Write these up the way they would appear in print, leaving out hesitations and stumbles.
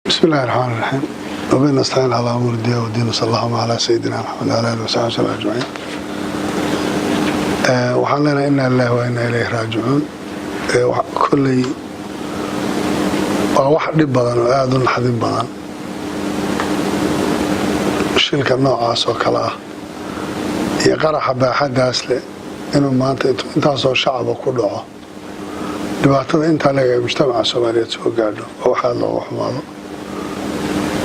بسم الله الرحمن الرحيم وبين نستعين على أمور الدين والدين صلى الله على سيدنا محمد وعلى آله وصحبه وسلم أجمعين. waxaan leenahay inna lillahi wa inna ilayhi raaji'uun. Kulli waa wax dhib badan oo aad u naxdin badan shilka noocaas oo kale ah iyo qaraxa baaxadaas leh inuu maanta intaasoo shacaba ku dhaco dhibaatada intaa laga mujtamaca Soomaaliyeed soo gaadho oo waxa looga xumaado.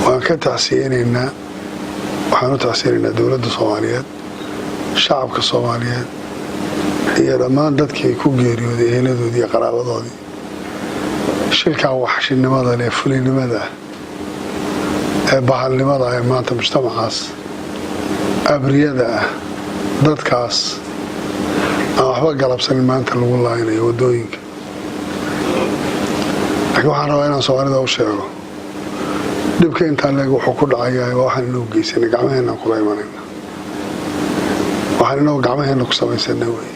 waan ka tacsiyeenaynaa waxaan u tacsiyeenaynaa dowladda Soomaaliyeed shacabka Soomaaliyeed iyo dhammaan dadkii ku geeriyooday eheldoodii iyo qaraabadoodii shilka waxshinimada leh fulinimada ee bahalnimada ee maanta mujtamacaas abriyada ah dadkaas aan waxba galabsanin maanta lagu laaynayo wadooyinka. laakiin waxaan rabaa inaan Soomaalida u sheego dhibka intaa leeg wuxuu ku dhacayaa waxaan inuu geysanay gacmaheena kula imanayna waxaan inuu gacmaheena ku samaysanay way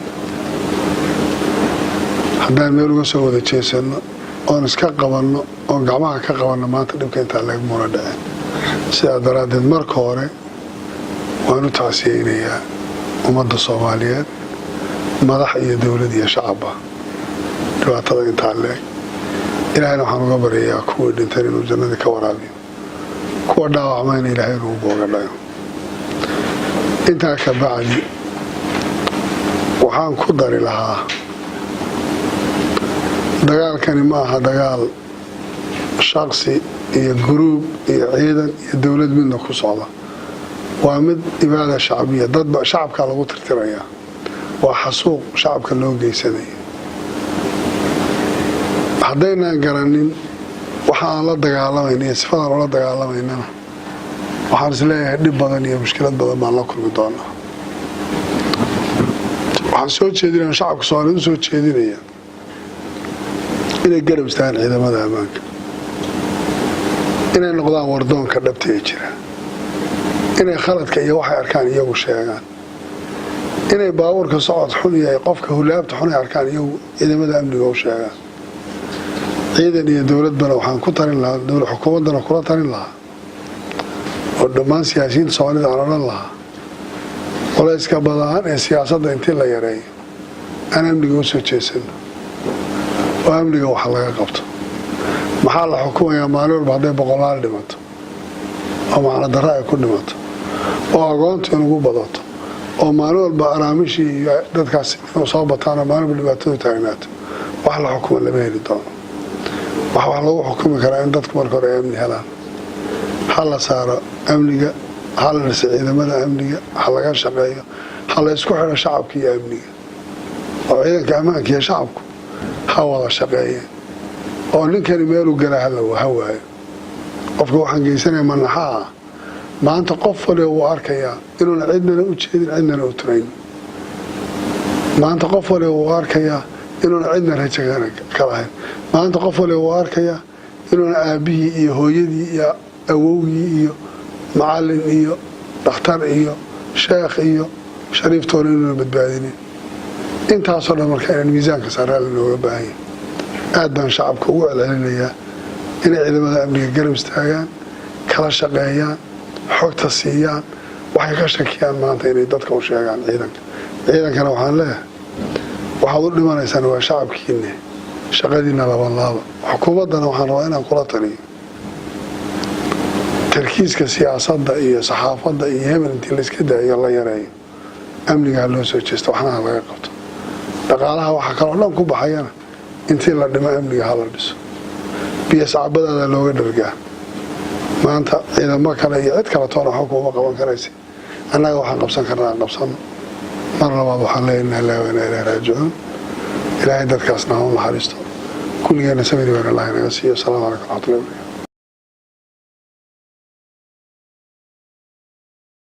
haddaan meel uga soo wada jeesano oon iska qabanno oon gacmaha ka qabanno maanta dhibka intaa leeg muuna dhaceen. sidaa daraaddeed marka hore waan u tacsiyeynayaa ummadda Soomaaliyeed madax iyo dowlad iyo shacabba dhibaatada intaa leeg. ilaahayna waxaan uga baryayaa kuwii dhintay inuu jannadii ka waraabiyo kuwa dhaawacmayna ilaahay inuu booga dhayo. intaa ka bacdi waxaan ku dari lahaa dagaalkani ma aha dagaal shakhsi iyo guruub iyo ciidan iyo dowlad midna ku socda. waa mid ibaada shacbiya dadba shacabka lagu tirtirayaa waa xasuuq shacabka loo geysanaya. haddaynan garanin waxa aan la dagaalamayna iyo sifadan ula dagaalamaynana waxaan isleeyahay dhib badan iyo mushkilad badan baan la kulmi doonaa. waxaan soo jeedinaya shacabka Soomaaliyeed u soo jeedinaya inay garab istaagaan ciidamada ammaanka inay noqdaan wardoonka dhabta ee jira inay khaladka iyo waxay arkaan iyagu sheegaan inay baabuurka socod xun iyo qofka hulaabta xun ay arkaan iyagu ciidamada amniga u sheegaan. ciidan iyo dowladbana waxaan ku tarin lahaa dowlad xukuumaddana kula tarin lahaa oo dhammaan siyaasiyiinta Soomaalida aan odhan lahaa qolayska badaan ee siyaasadda intii la yareeyo aan amniga u soo jeesano oo amniga wax laga qabto. maxaa la xukumayaa maalin walba hadday boqolaal dhimato oo macna darro ay ku dhimato oo agoonta inugu badato oo maalin walba araamishii iyo dadkaas inuu soo bataanoo maalin walba dhibaatadu taagnaato wax la xukuma lama heli doono. wax lagu xukumi karaa in dadku marka hore ay amni helaan ha la saaro amniga ha la dhiso ciidamada amniga ha laga shaqeeyo ha la isku xidho shacabka iyo amniga oo ciidanka ammaanka iyo shacabku ha wada shaqeeyeen oo ninkani meeluu gala ha waayo. qofka waxaan geysanaya manaxaa maanta qof waliba wuu arkayaa inuuna cidnana u jeedin cidnana u turayn. maanta qof waliba wuu arkayaa inuuna cidna rajo ka lahayn. maanta qof waliba wuu arkayaa inuuna aabbihii iyo hooyadii iyo awowgii iyo macallin iyo dhakhtar iyo sheekh iyo shariiftoona inuuna badbaadinin. intaasoo dhan marka inaan miisaanka saaraala looga baahan yahay. aad baan shacabka ugu celcelinayaa inay ciidamada amniga garab istaagaan kala shaqeeyaan xogta siiyaan waxay ka shakiyaan maanta inay dadka u sheegaan ciidankana waxaan leeyahay waxaad u dhimanaysaan waa shacabkiinne shaqadiina labanlaaba. xukuumaddana waxaan rabaa inaan kula taliyo tarkiiska siyaasadda iyo saxaafadda iyo hebel intii layska daayo la yareeyo amnigaa loo soo jeesto waxnaha laga qabto. dhaqaalaha waxa kaloo dhan ku baxayana intii la dhimo amniga ha la dhiso biyo sacbadaada looga dhargaa. maanta ciidamo kale iyo cid kale toona xukuma qaban karaysa annaga waxaan qabsan karnaa aan qabsano. mar labaad waxaan leeyahay inna lillahi wa inna ilayhi raaji'uun. ilaahay dadkaasna ha u naxariisto kulligeena samir weyn allah inaga siiyo. asalaamu calaykum waraxmatullahi wabarakatuh.